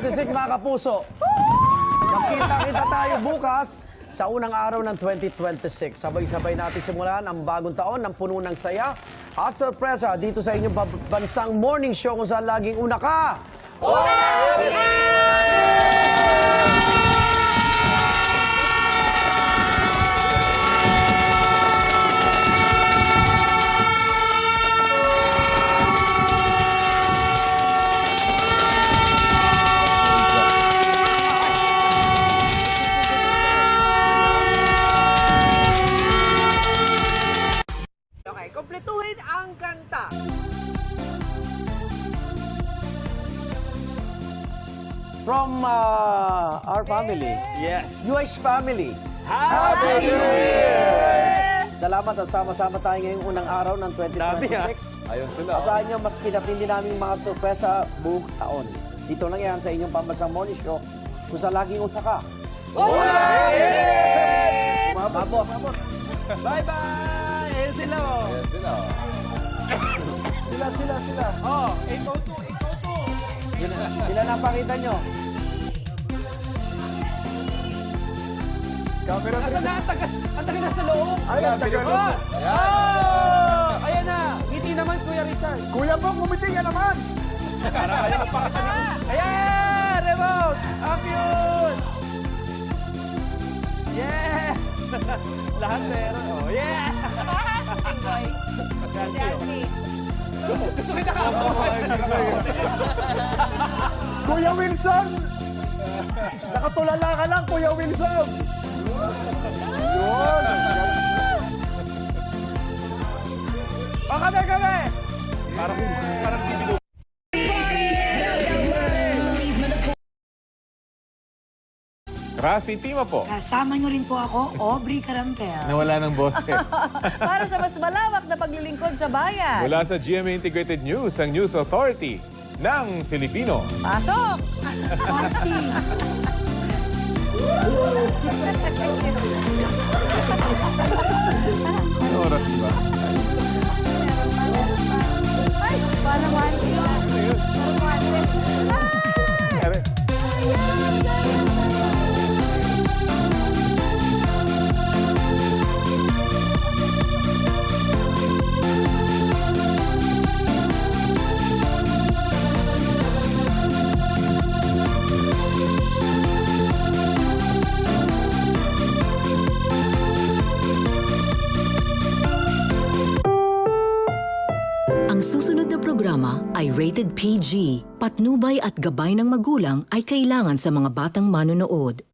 2026 mga kapuso. Magkita-kita tayo bukas sa unang araw ng 2026. Sabay-sabay natin simulan ang bagong taon ng puno ng saya at sorpresa dito sa inyong bansang morning show kung saan laging una ka. Okay, kompletuhin ang kanta. From our family. Yes. UH family. Happy New Year! Salamat at sama-sama tayo ngayong unang araw ng 2026. Ayun sila. Asahan nyo, mas pinapindi namin mga sorpresa buong taon. Dito lang yan sa inyong pambansang morning show kung saan laging usa ka. Umabot. Bye-bye! Ayun sila, oh. Ayun sila, oh. Sila. Oh, 802. Sila na pakita nyo. Camera Asa na? Ang tagal na sa loob. Ay, ang tagal. Ayan. Oh! Ayan na. Ngiti naman, Kuya Rizal. Kuya Bong, umiti ka naman. Ayan! Remote! Ang cute! Yeah! Lahat meron. Oh, yeah! Gusto kita ka. Kuya Wilson! Nakatulala ka lang, Kuya Wilson! Yun! O, kami! Parang bibigo. Rafi Tima po. Kasama niyo rin po ako, Aubrey Carampel. Nawala ng boses. Para sa mas malawak na paglilingkod sa bayan. Mula sa GMA Integrated News, ang News Authority ng Filipino. Pasok! Ano oras ba? Ay, panaman yun. Ere. Ang susunod na programa ay rated PG. Patnubay at gabay ng magulang ay kailangan sa mga batang manonood.